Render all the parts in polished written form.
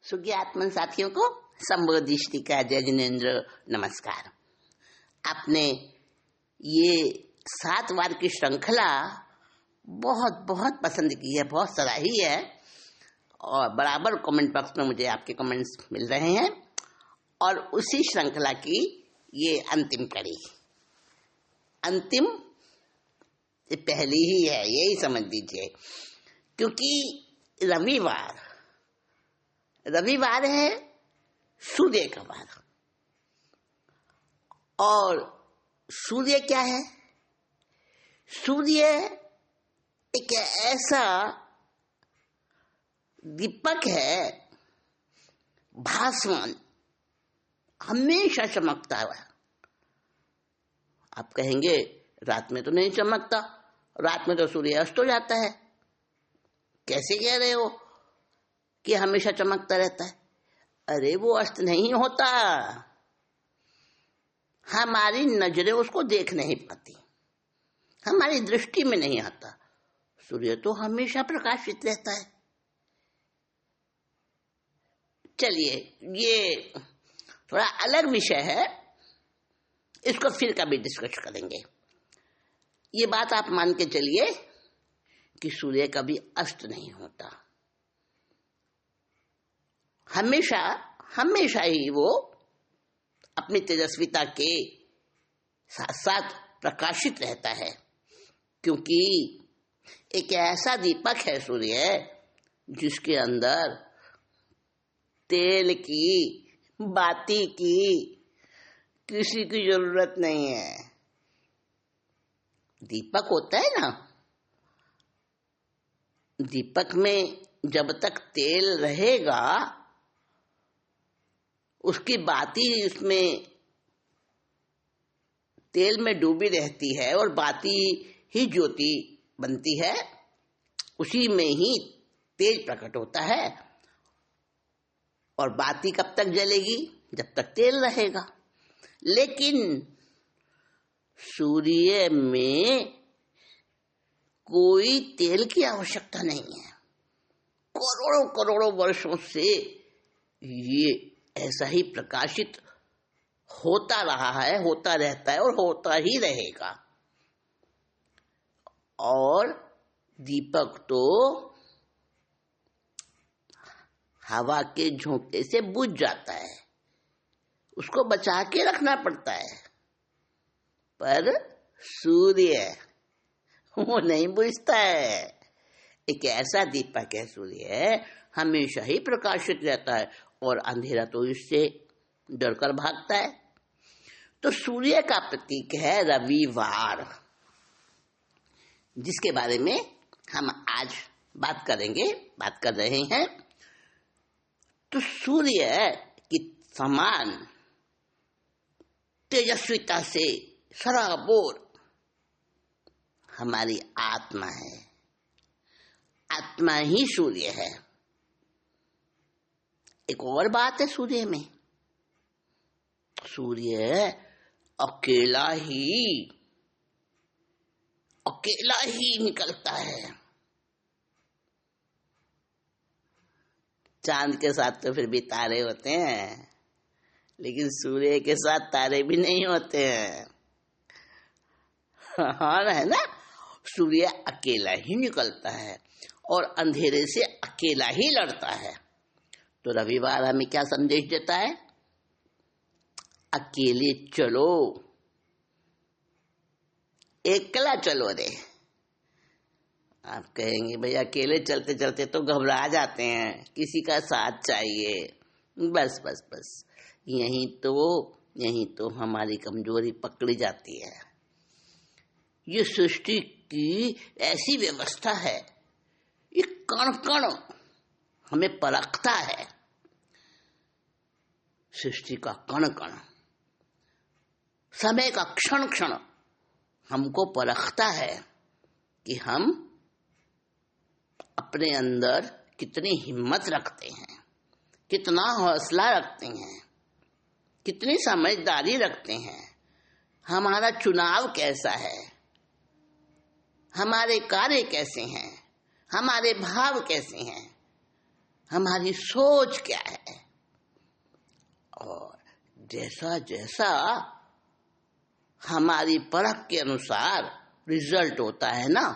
सुज्ञात्मन साथियों को संबोधिष्टि का जय जिनेन्द्र नमस्कार। आपने ये 7 वार की श्रृंखला बहुत बहुत पसंद की है, बहुत सराही है और बराबर कमेंट बॉक्स में मुझे आपके कमेंट्स मिल रहे हैं। और उसी श्रृंखला की ये अंतिम कड़ी, अंतिम ये पहली ही है, यही समझ लीजिए, क्योंकि रविवार है सूर्य का वार। और सूर्य क्या है? सूर्य एक ऐसा दीपक है, भासमान, हमेशा चमकता है। आप कहेंगे रात में तो नहीं चमकता, रात में तो सूर्य अस्त हो जाता है। कैसे कह रहे हो कि हमेशा चमकता रहता है? अरे वो अस्त नहीं होता, हमारी नजरें उसको देख नहीं पाती, हमारी दृष्टि में नहीं आता। सूर्य तो हमेशा प्रकाशित रहता है। चलिए, ये थोड़ा अलग विषय है, इसको फिर कभी डिस्कस करेंगे। ये बात आप मान के चलिए कि सूर्य कभी अस्त नहीं होता, हमेशा ही वो अपनी तेजस्विता के साथ साथ प्रकाशित रहता है। क्योंकि एक ऐसा दीपक है सूर्य जिसके अंदर तेल की, बाती की किसी की जरूरत नहीं है। दीपक होता है ना, दीपक में जब तक तेल रहेगा उसकी बाती इसमें तेल में डूबी रहती है और बाती ही ज्योति बनती है, उसी में ही तेज प्रकट होता है। और बाती कब तक जलेगी? जब तक तेल रहेगा। लेकिन सूर्य में कोई तेल की आवश्यकता नहीं है। करोड़ों करोड़ों वर्षों से ये ऐसा ही प्रकाशित होता रहा है, होता रहता है और होता ही रहेगा। और दीपक तो हवा के झोंके से बुझ जाता है, उसको बचा के रखना पड़ता है। पर सूर्य वो नहीं बुझता है। एक ऐसा दीपक है सूर्य, हमेशा ही प्रकाशित रहता है और अंधेरा तो इससे डरकर भागता है। तो सूर्य का प्रतीक है रविवार, जिसके बारे में हम आज बात कर रहे हैं। तो सूर्य की समान तेजस्विता से सराबोर हमारी आत्मा है। आत्मा ही सूर्य है। एक और बात है सूर्य में, सूर्य अकेला ही निकलता है। चांद के साथ तो फिर भी तारे होते हैं, लेकिन सूर्य के साथ तारे भी नहीं होते हैं। हाँ, है ना? सूर्य अकेला ही निकलता है और अंधेरे से अकेला ही लड़ता है। तो रविवार हमें क्या संदेश देता है? अकेले चलो, एकला चलो रे। आप कहेंगे भाई अकेले चलते चलते तो घबरा जाते हैं, किसी का साथ चाहिए। बस यहीं तो हमारी कमजोरी पकड़ी जाती है। ये सृष्टि की ऐसी व्यवस्था है, ये कण कण हमें परखता है। सृष्टि का कण कण, समय का क्षण क्षण हमको परखता है कि हम अपने अंदर कितनी हिम्मत रखते हैं, कितना हौसला रखते हैं, कितनी समझदारी रखते हैं, हमारा चुनाव कैसा है, हमारे कार्य कैसे हैं, हमारे भाव कैसे हैं। हमारी सोच क्या है, और जैसा जैसा हमारी परख के अनुसार रिजल्ट होता है ना,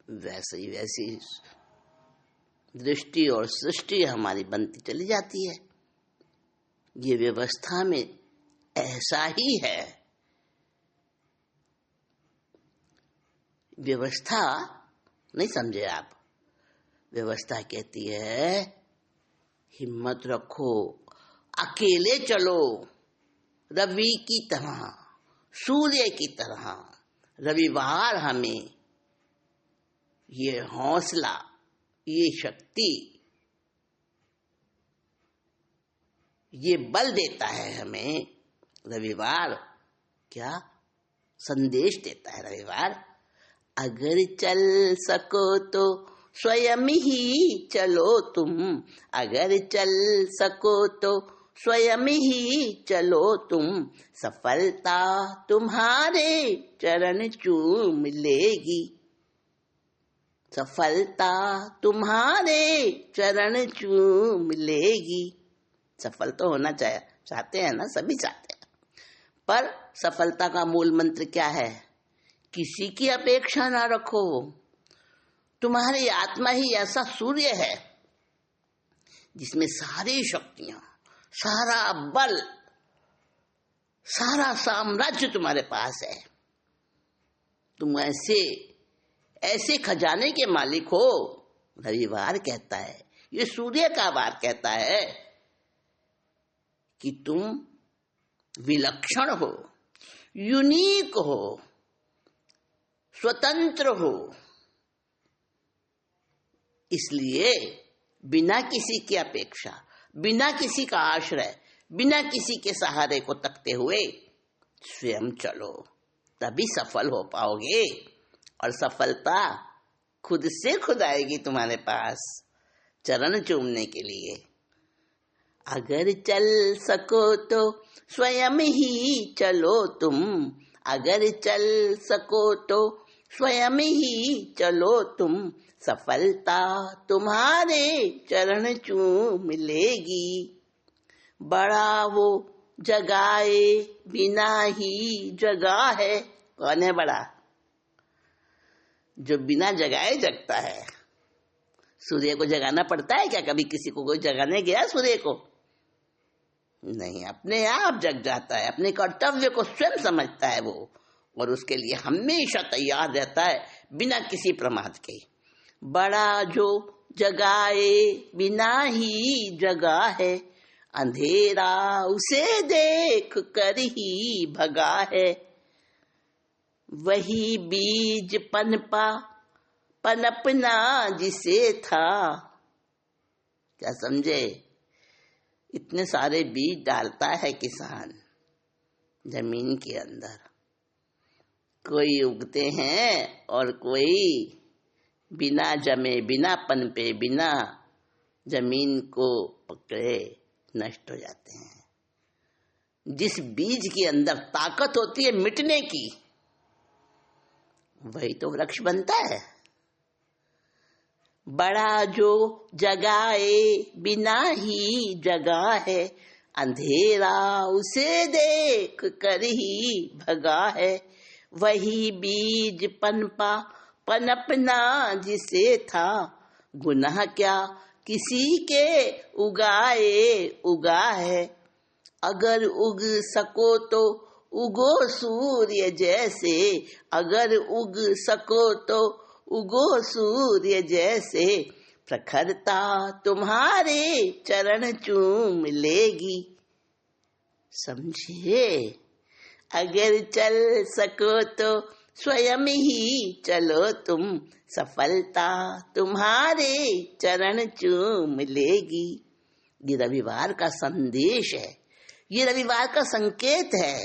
वैसी वैसी दृष्टि और सृष्टि हमारी बनती चली जाती है। ये व्यवस्था में ऐसा ही है। व्यवस्था नहीं समझे आप? व्यवस्था कहती है हिम्मत रखो, अकेले चलो, रवि की तरह, सूर्य की तरह। रविवार हमें ये हौसला, ये शक्ति, ये बल देता है हमें। रविवार क्या संदेश देता है? रविवार, अगर चल सको तो स्वयं ही चलो तुम, अगर चल सको तो स्वयं ही चलो तुम, सफलता तुम्हारे चरण चूम लेगी, सफलता तुम्हारे चरण चूम लेगी। सफल तो होना चाहते हैं ना, सभी चाहते हैं, पर सफलता का मूल मंत्र क्या है? किसी की अपेक्षा ना रखो। तुम्हारी आत्मा ही ऐसा सूर्य है जिसमें सारी शक्तियां, सारा बल, सारा साम्राज्य तुम्हारे पास है। तुम ऐसे खजाने के मालिक हो। रविवार कहता है, ये सूर्य का वार कहता है कि तुम विलक्षण हो, यूनिक हो, स्वतंत्र हो। इसलिए बिना किसी की अपेक्षा, बिना किसी का आश्रय, बिना किसी के सहारे को तकते हुए स्वयं चलो, तभी सफल हो पाओगे। और सफलता खुद से खुद आएगी तुम्हारे पास चरण चूमने के लिए। अगर चल सको तो स्वयं ही चलो तुम, अगर चल सको तो स्वयं ही चलो तुम, सफलता तुम्हारे चरण चूम लेगी। बड़ा वो जगाए बिना ही जगा है। कौन है बड़ा? जो बिना जगाए जगता है। सूर्य को जगाना पड़ता है क्या? कभी किसी को कोई जगाने गया सूर्य को? नहीं, अपने आप जग जाता है। अपने कर्तव्य को स्वयं समझता है वो, और उसके लिए हमेशा तैयार रहता है बिना किसी प्रमाद के। बड़ा जो जगाए बिना ही जगा है, अंधेरा उसे देख कर ही भगा है। वही बीज पनपना जिसे था। क्या समझे? इतने सारे बीज डालता है किसान जमीन के अंदर, कोई उगते हैं और कोई बिना जमे, बिना पनपे, बिना जमीन को पकड़े नष्ट हो जाते हैं। जिस बीज के अंदर ताकत होती है मिटने की, वही तो वृक्ष बनता है। बड़ा जो जगाए बिना ही जगा है, अंधेरा उसे देख कर ही भगा है। वही बीज पनपना जिसे था, गुनाह क्या किसी के उगा है। अगर उग सको तो उगो सूर्य जैसे, अगर उग सको तो उगो सूर्य जैसे, प्रखरता तुम्हारे चरण चूम लेगी। समझे? अगर चल सको तो स्वयं ही चलो तुम, सफलता तुम्हारे चरण चूम लेगी। ये रविवार का संदेश है, ये रविवार का संकेत है।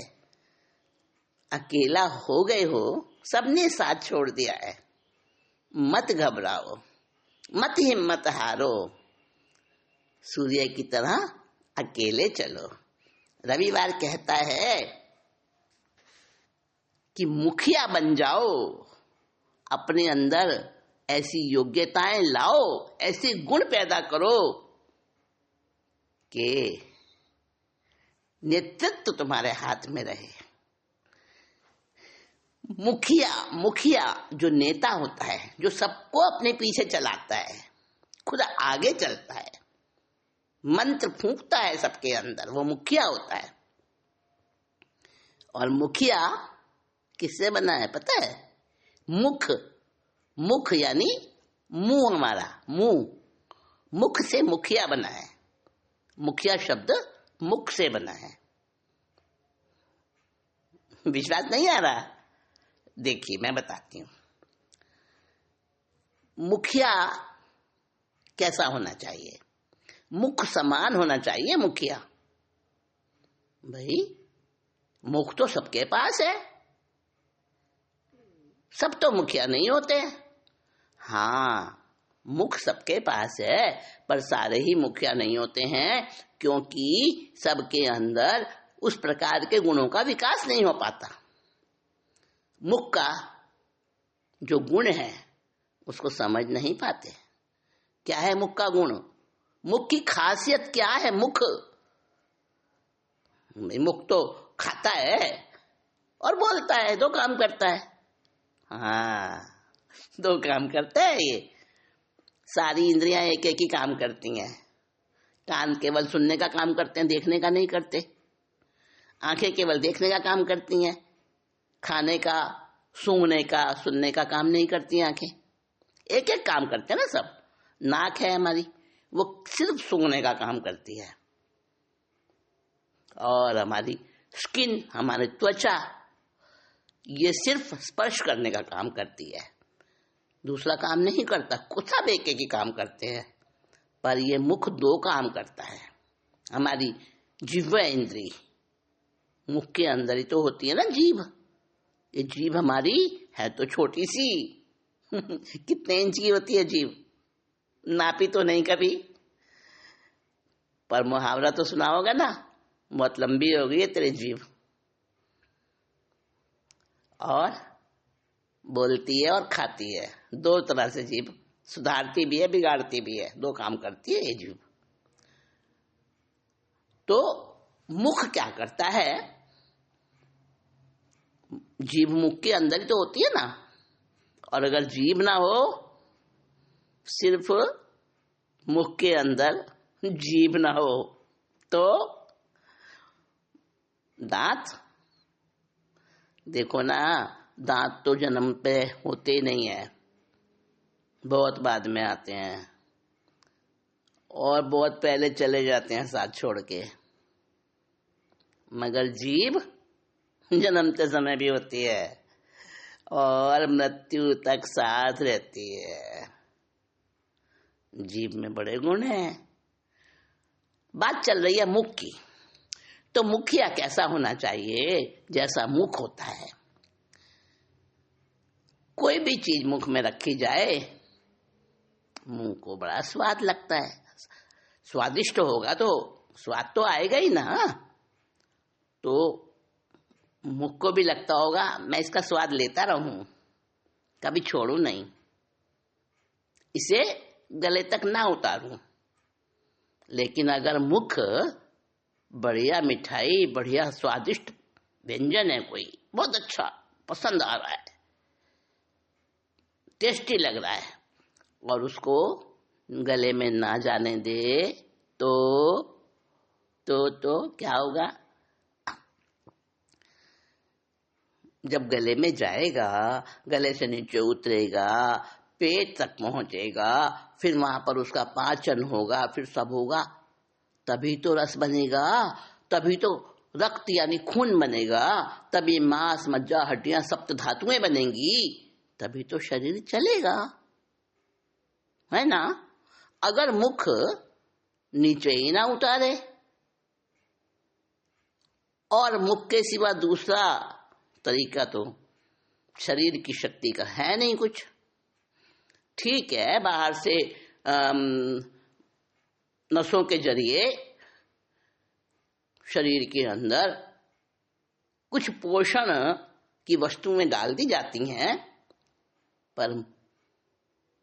अकेला हो गए हो, सबने साथ छोड़ दिया है, मत घबराओ, मत हिम्मत हारो, सूर्य की तरह अकेले चलो। रविवार कहता है कि मुखिया बन जाओ, अपने अंदर ऐसी योग्यताएं लाओ, ऐसे गुण पैदा करो कि नेतृत्व तुम्हारे हाथ में रहे। मुखिया जो नेता होता है, जो सबको अपने पीछे चलाता है, खुद आगे चलता है, मंत्र फूंकता है सबके अंदर, वो मुखिया होता है। और मुखिया किससे बना है पता है? मुख यानी मुंह, हमारा मुख से मुखिया बना है। मुखिया शब्द मुख से बना है। विश्वास नहीं आ रहा? देखिए मैं बताती हूं। मुखिया कैसा होना चाहिए? मुख समान होना चाहिए मुखिया। भाई मुख तो सबके पास है, सब तो मुखिया नहीं होते। हाँ, मुख सबके पास है, पर सारे ही मुखिया नहीं होते हैं, क्योंकि सबके अंदर उस प्रकार के गुणों का विकास नहीं हो पाता। मुख का जो गुण है उसको समझ नहीं पाते। क्या है मुख का गुण? मुख की खासियत क्या है? मुख तो खाता है और बोलता है, दो काम करता है। हाँ, दो काम करता है ये। सारी इंद्रियां एक एक ही काम करती हैं। कान केवल सुनने का काम करते हैं, देखने का नहीं करते। आंखें केवल देखने का काम करती हैं, खाने का, सूंघने का, सुनने का काम नहीं करती आंखें। एक एक काम करते हैं ना सब। नाक है हमारी, वो सिर्फ सूंघने का काम करती है। और हमारी स्किन, हमारी त्वचा, ये सिर्फ स्पर्श करने का काम करती है, दूसरा काम नहीं करता। कुछ सब एक एक ही काम करते हैं, पर ये मुख दो काम करता है। हमारी जिह्वा इंद्री, मुख के अंदर ही तो होती है ना जीभ। ये जीभ हमारी है तो छोटी सी कितने इंच की होती है जीभ? नापी तो नहीं कभी, पर मुहावरा तो सुना होगा ना, बहुत लंबी हो गई है तेरी जीभ। और बोलती है और खाती है, दो तरह से जीभ, सुधारती भी है बिगाड़ती भी है, दो काम करती है ये जीभ। तो मुख क्या करता है? जीभ मुख के अंदर ही तो होती है ना। और अगर जीभ ना हो, सिर्फ मुख के अंदर जीभ ना हो, तो दांत देखो ना, दांत तो जन्म पे होते ही नहीं है, बहुत बाद में आते हैं और बहुत पहले चले जाते हैं साथ छोड़ के। मगर जीभ जन्मते समय भी होती है और मृत्यु तक साथ रहती है। जीभ में बड़े गुण हैं। बात चल रही है मुख की, तो मुखिया कैसा होना चाहिए? जैसा मुख होता है। कोई भी चीज मुख में रखी जाए, मुंह को बड़ा स्वाद लगता है। स्वादिष्ट होगा तो स्वाद तो आएगा ही ना। तो मुख को भी लगता होगा मैं इसका स्वाद लेता रहूं, कभी छोड़ू नहीं, इसे गले तक ना उतारूं। लेकिन अगर मुख बढ़िया मिठाई, बढ़िया स्वादिष्ट व्यंजन है, कोई बहुत अच्छा पसंद आ रहा है, टेस्टी लग रहा है, और उसको गले में ना जाने दे, तो क्या होगा? जब गले में जाएगा, गले से नीचे उतरेगा, पेट तक पहुंचेगा, फिर वहां पर उसका पाचन होगा, फिर सब होगा, तभी तो रस बनेगा, तभी तो रक्त यानी खून बनेगा, तभी मांस, मज्जा, हड्डियां, सप्त धातुएं बनेंगी, तभी तो शरीर चलेगा, है ना। अगर मुख नीचे ही ना उतारे और मुख के सिवा दूसरा तरीका तो शरीर की शक्ति का है नहीं कुछ। ठीक है, बाहर से नसों के जरिए शरीर के अंदर कुछ पोषण की वस्तुएं डाल दी जाती हैं, पर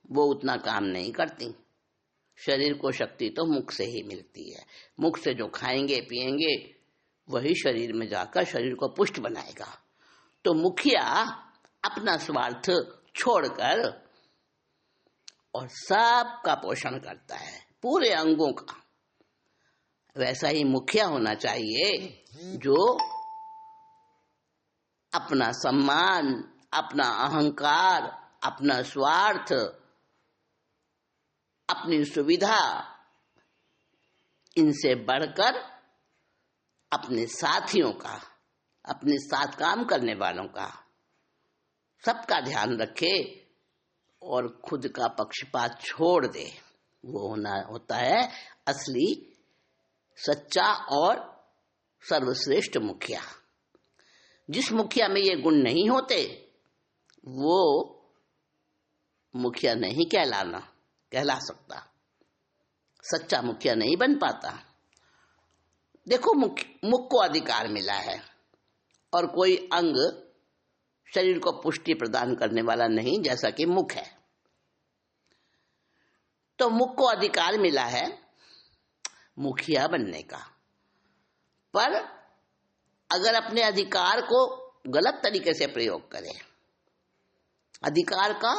वो उतना काम नहीं करती। शरीर को शक्ति तो मुख से ही मिलती है। मुख से जो खाएंगे पिएंगे वही शरीर में जाकर शरीर को पुष्ट बनाएगा। तो मुखिया अपना स्वार्थ छोड़कर और सबका पोषण करता है, पूरे अंगों का। वैसा ही मुखिया होना चाहिए जो अपना सम्मान, अपना अहंकार, अपना स्वार्थ, अपनी सुविधा, इनसे बढ़कर अपने साथियों का, अपने साथ काम करने वालों का, सबका ध्यान रखे और खुद का पक्षपात छोड़ दे। वो होता है असली, सच्चा और सर्वश्रेष्ठ मुखिया। जिस मुखिया में ये गुण नहीं होते वो मुखिया नहीं कहला सकता, सच्चा मुखिया नहीं बन पाता। देखो, मुख को अधिकार मिला है और कोई अंग शरीर को पुष्टि प्रदान करने वाला नहीं, जैसा कि मुख है। तो मुख को अधिकार मिला है मुखिया बनने का, पर अगर अपने अधिकार को गलत तरीके से प्रयोग करे, अधिकार का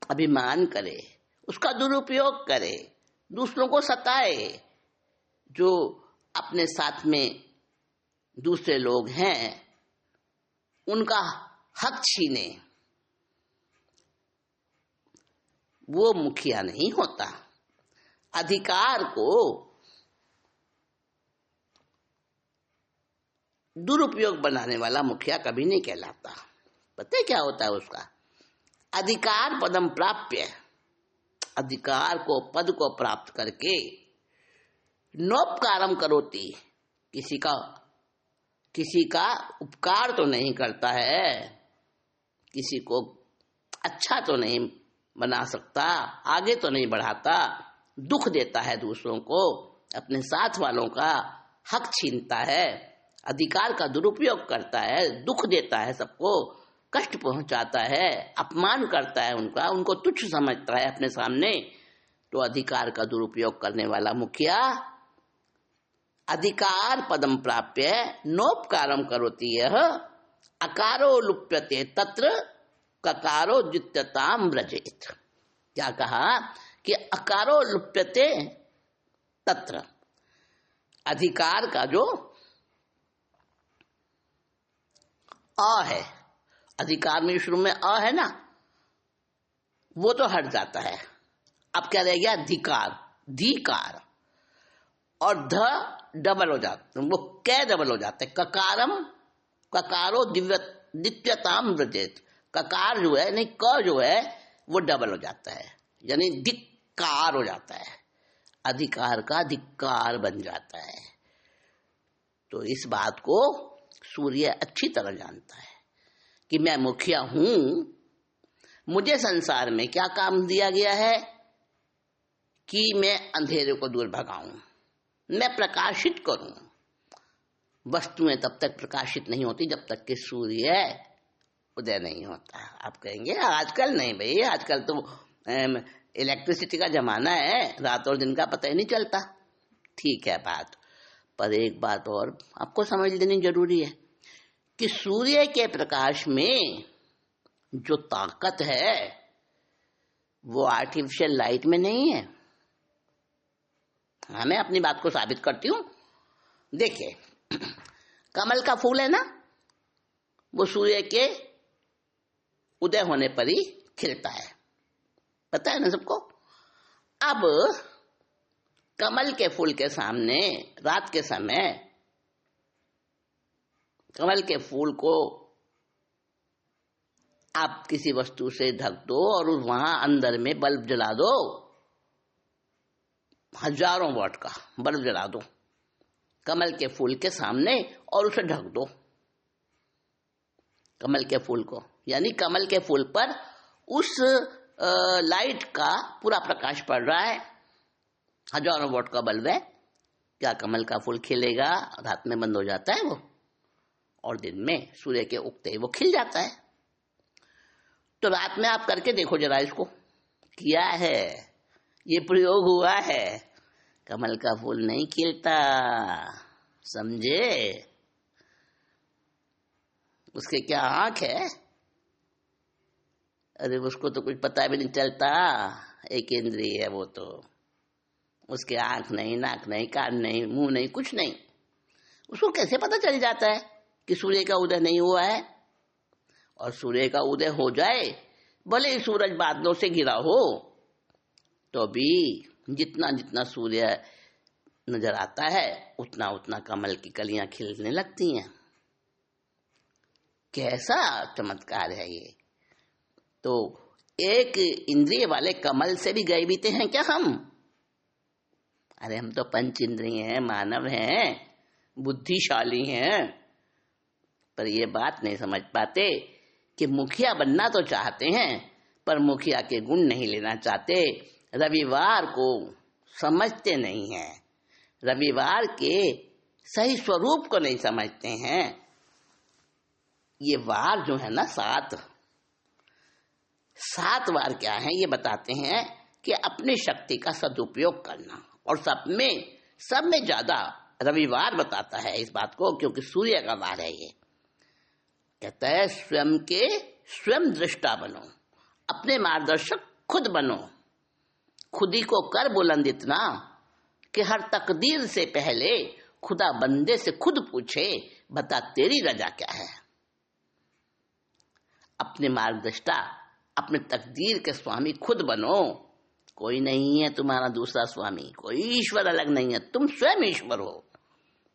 अभिमान करे, उसका दुरुपयोग करे, दूसरों को सताए, जो अपने साथ में दूसरे लोग हैं उनका हक छीने, वो मुखिया नहीं होता। अधिकार को दुरुपयोग बनाने वाला मुखिया कभी नहीं कहलाता। पता है क्या होता है उसका? अधिकार पदम प्राप्य, अधिकार को, पद को प्राप्त करके नोपकारम करोति, किसी का उपकार तो नहीं करता है, किसी को अच्छा तो नहीं बना सकता, आगे तो नहीं बढ़ाता, दुख देता है दूसरों को, अपने साथ वालों का हक छीनता है, अधिकार का दुरुपयोग करता है, दुख देता है, सबको कष्ट पहुंचाता है, अपमान करता है उनका, उनको तुच्छ समझता है अपने सामने। तो अधिकार का दुरुपयोग करने वाला मुखिया अधिकार पदम प्राप्य नोपकारम करोति यह अकारो लुप्यते तत्र ककारो द्वितीयताम व्रजेत। क्या कहा कि अकारो लुप्यते तत्र, अधिकार का जो अ है, अधिकार में शुरू में अ है ना, वो तो हट जाता है। अब क्या रह गया? धिकार, धिकार, और ध डबल हो जाता, वो कै डबल हो जाता है। ककारो द्वितीयताम व्रजेत, ककार जो है नहीं, क जो है वो डबल हो जाता है, यानी धिक्कार हो जाता है, अधिकार का धिक्कार बन जाता है। तो इस बात को सूर्य अच्छी तरह जानता है कि मैं मुखिया हूं, मुझे संसार में क्या काम दिया गया है कि मैं अंधेरे को दूर भगाऊं, मैं प्रकाशित करूं। वस्तुएं तब तक प्रकाशित नहीं होती जब तक कि सूर्य उदय नहीं होता। आप कहेंगे आजकल नहीं भाई, आजकल तो इलेक्ट्रिसिटी का जमाना है, रात और दिन का पता ही नहीं चलता। ठीक है बात, पर एक बात और आपको समझ लेनी जरूरी है कि सूर्य के प्रकाश में जो ताकत है वो आर्टिफिशियल लाइट में नहीं है। हाँ, मैं अपनी बात को साबित करती हूँ। देखिए, कमल का फूल है ना, वो सूर्य के उदय होने पर ही खिलता है, पता है ना सबको। अब कमल के फूल के सामने रात के समय कमल के फूल को आप किसी वस्तु से ढक दो और वहां अंदर में बल्ब जला दो, हजारों वाट का बल्ब जला दो कमल के फूल के सामने और उसे ढक दो। कमल के फूल को, यानी कमल के फूल पर उस लाइट का पूरा प्रकाश पड़ रहा है, हजारों वाट का बल्ब है। क्या कमल का फूल खिलेगा? रात में बंद हो जाता है वो, और दिन में सूर्य के उगते ही वो खिल जाता है। तो रात में आप करके देखो जरा, इसको किया है, ये प्रयोग हुआ है। कमल का फूल नहीं खिलता, समझे? उसके क्या आंख है? अरे उसको तो कुछ पता भी नहीं चलता, एक इंद्रिय है वो तो। उसके आंख नहीं, नाक नहीं, कान नहीं, मुंह नहीं, कुछ नहीं। उसको कैसे पता चल जाता है कि सूर्य का उदय नहीं हुआ है? और सूर्य का उदय हो जाए, भले ही सूरज बादलों से घिरा हो, तो भी जितना जितना सूर्य नजर आता है उतना उतना कमल की कलियां खिलने लगती हैं। कैसा चमत्कार है ये! तो एक इंद्रिय वाले कमल से भी गए बीते हैं क्या हम? अरे हम तो पंच इंद्रिय हैं, मानव हैं, बुद्धिशाली हैं, पर ये बात नहीं समझ पाते कि मुखिया बनना तो चाहते हैं, पर मुखिया के गुण नहीं लेना चाहते। रविवार को समझते नहीं हैं, रविवार के सही स्वरूप को नहीं समझते हैं। ये वार जो है ना, 7 वार क्या है ये बताते हैं कि अपनी शक्ति का सदुपयोग करना। और सब में ज्यादा रविवार बताता है इस बात को, क्योंकि सूर्य का वार है ये। कहता है स्वयं दृष्टा बनो, अपने मार्गदर्शक खुद बनो। खुदी को कर बुलंद इतना कि हर तकदीर से पहले खुदा बंदे से खुद पूछे, बता तेरी रजा क्या है। अपने मार्गदर्शा, अपने तकदीर के स्वामी खुद बनो। कोई नहीं है तुम्हारा दूसरा स्वामी, कोई ईश्वर अलग नहीं है, तुम स्वयं ईश्वर हो।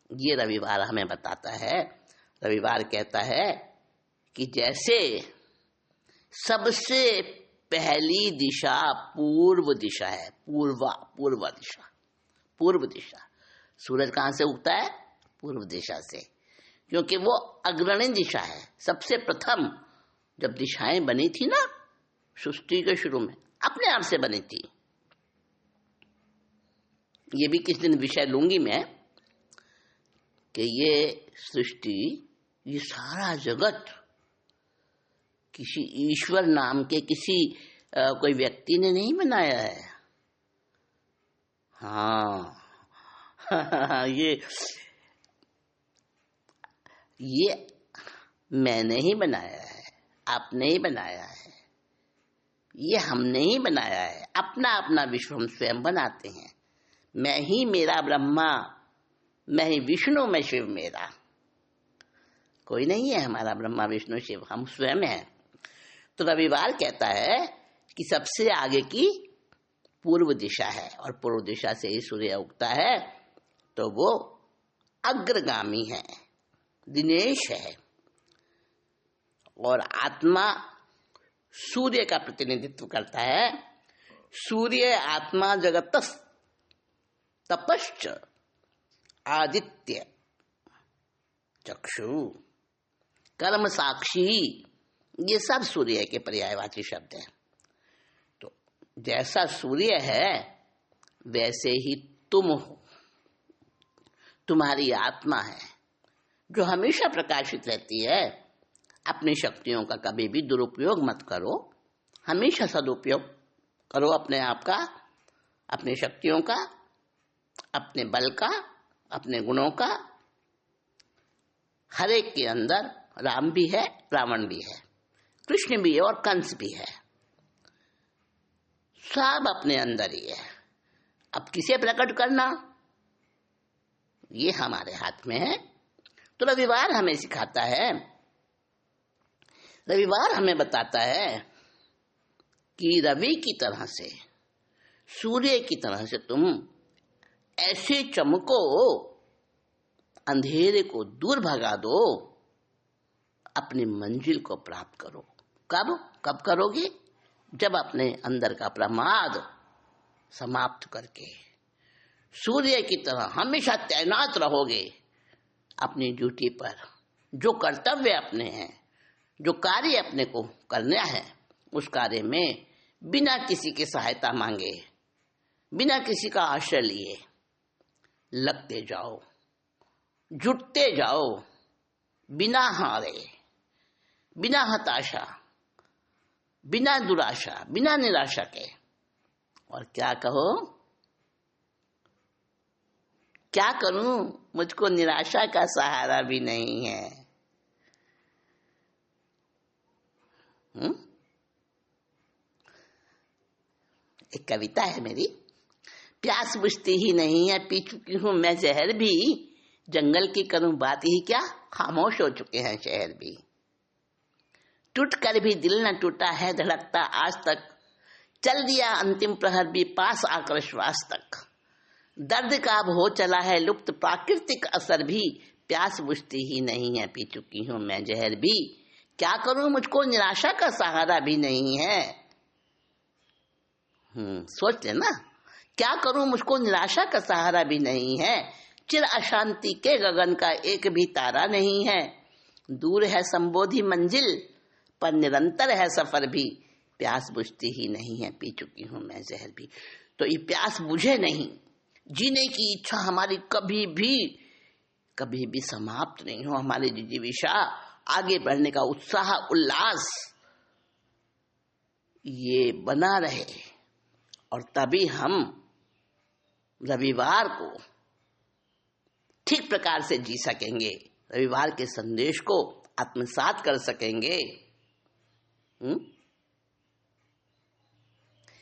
ये रविवार हमें बताता है। रविवार कहता है कि जैसे सबसे पहली दिशा पूर्व दिशा है, पूर्व दिशा। सूरज कहाँ से उगता है? पूर्व दिशा से, क्योंकि वो अग्रणी दिशा है। सबसे प्रथम जब दिशाएं बनी थी ना सृष्टि के शुरू में, अपने आप से बनी थी। ये भी किस दिन विषय लूंगी मैं कि ये सृष्टि, ये सारा जगत किसी ईश्वर नाम के किसी कोई व्यक्ति ने नहीं बनाया है। हाँ ये मैंने ही बनाया है, आपने ही बनाया है, ये हमने ही बनाया है। अपना अपना विश्व हम स्वयं बनाते हैं। मैं ही मेरा ब्रह्मा, मैं ही विष्णु, मैं शिव मेरा। कोई नहीं है हमारा ब्रह्मा विष्णु शिव, हम स्वयं हैं। तो रविवार कहता है कि सबसे आगे की पूर्व दिशा है, और पूर्व दिशा से ही सूर्य उगता है, तो वो अग्रगामी है, दिनेश है। और आत्मा सूर्य का प्रतिनिधित्व करता है। सूर्य आत्मा जगत तपश्च आदित्य चक्षु कर्म साक्षी, ये सब सूर्य के पर्यायवाची शब्द हैं। तो जैसा सूर्य है वैसे ही तुम हो, तुम्हारी आत्मा है जो हमेशा प्रकाशित रहती है। अपनी शक्तियों का कभी भी दुरुपयोग मत करो, हमेशा सदुपयोग करो अपने आप का, अपनी शक्तियों का, अपने बल का, अपने गुणों का। हर एक के अंदर राम भी है, रावण भी है, कृष्ण भी है और कंस भी है, सब अपने अंदर ही है। अब किसे प्रकट करना, ये हमारे हाथ में है। तो रविवार हमें सिखाता है, रविवार हमें बताता है कि रवि की तरह से, सूर्य की तरह से तुम ऐसे चमको, अंधेरे को दूर भगा दो, अपनी मंजिल को प्राप्त करो। कब करोगे? जब अपने अंदर का प्रमाद समाप्त करके सूर्य की तरह हमेशा तैनात रहोगे अपनी ड्यूटी पर। जो कर्तव्य अपने हैं, जो कार्य अपने को करना है, उस कार्य में बिना किसी की सहायता मांगे, बिना किसी का आश्रय लिए लगते जाओ, जुटते जाओ, बिना हारे, बिना हताशा। बिना दुराशा, बिना निराशा के। और क्या कहो, क्या करूं, मुझको निराशा का सहारा भी नहीं है। एक कविता है मेरी, प्यास बुझती ही नहीं है, पी चुकी हूं मैं जहर भी, जंगल की करूं बात ही क्या, खामोश हो चुके हैं शहर भी। टूट कर भी दिल न टूटा है धड़कता आज तक, चल दिया अंतिम प्रहर भी पास आकर श्वास तक। दर्द का अब हो चला है लुप्त प्राकृतिक असर भी, प्यास बुझती ही नहीं है, पी चुकी हूं मैं जहर भी, क्या करूं मुझको निराशा का सहारा भी नहीं है। सोच लेना, क्या करूं मुझको निराशा का सहारा भी नहीं है, चिर अशांति के गगन का एक भी तारा नहीं है। दूर है संबोधि मंजिल पर निरंतर है सफर भी, प्यास बुझती ही नहीं है, पी चुकी हूं मैं जहर भी। तो ये प्यास बुझे नहीं, जीने की इच्छा हमारी कभी भी समाप्त नहीं हो, हमारी जिजीविषा, आगे बढ़ने का उत्साह उल्लास ये बना रहे। और तभी हम रविवार को ठीक प्रकार से जी सकेंगे, रविवार के संदेश को आत्मसात कर सकेंगे।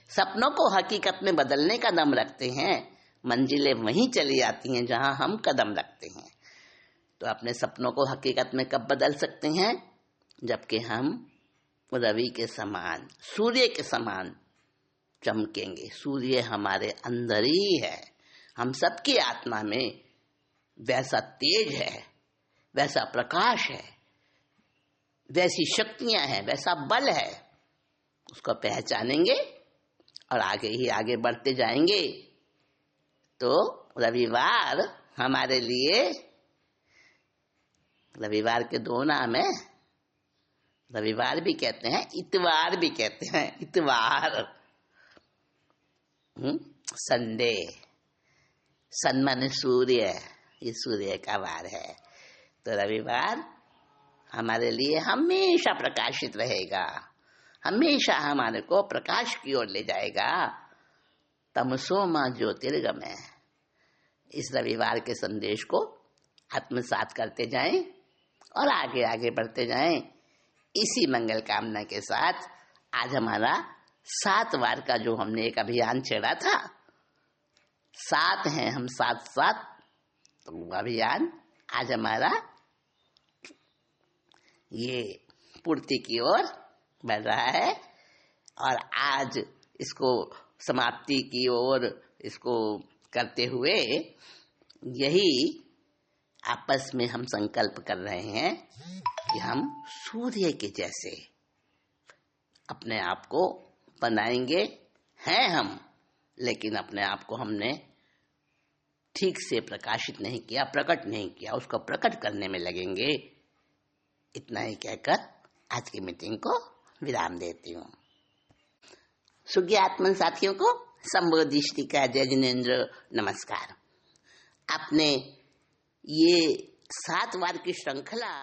सपनों को हकीकत में बदलने का दम रखते हैं, मंजिलें वहीं चली आती हैं जहां हम कदम रखते हैं। तो अपने सपनों को हकीकत में कब बदल सकते हैं, जबकि हम रवि के समान, सूर्य के समान चमकेंगे। सूर्य हमारे अंदर ही है, हम सबकी आत्मा में वैसा तेज है, वैसा प्रकाश है, वैसी शक्तियां हैं, वैसा बल है। उसको पहचानेंगे और आगे ही आगे बढ़ते जाएंगे। तो रविवार हमारे लिए, रविवार के दो नाम है, रविवार भी कहते हैं, इतवार भी कहते हैं। इतवार संडे, सन माने सूर्य, ये सूर्य का वार है। तो रविवार हमारे लिए हमेशा प्रकाशित रहेगा, हमेशा हमारे को प्रकाश की ओर ले जाएगा। तमसो मां ज्योतिर्गमय। इस रविवार के संदेश को आत्मसात करते जाएं और आगे आगे बढ़ते जाएं। इसी मंगल कामना के साथ आज हमारा 7 वार का जो हमने एक अभियान छेड़ा था, 7 हैं हम, 7 तो वो अभियान आज हमारा ये पूर्ति की ओर बढ़ रहा है। और आज इसको समाप्ति की ओर इसको करते हुए यही आपस में हम संकल्प कर रहे हैं कि हम सूर्य के जैसे अपने आप को बनाएंगे। हैं हम, लेकिन अपने आप को हमने ठीक से प्रकाशित नहीं किया, प्रकट नहीं किया, उसको प्रकट करने में लगेंगे। इतना ही कहकर आज की मीटिंग को विराम देती हूँ। सुज्ञात्मन साथियों को संबोधिष्टिका जय जिनेन्द्र नमस्कार। आपने ये 7 वार की श्रृंखला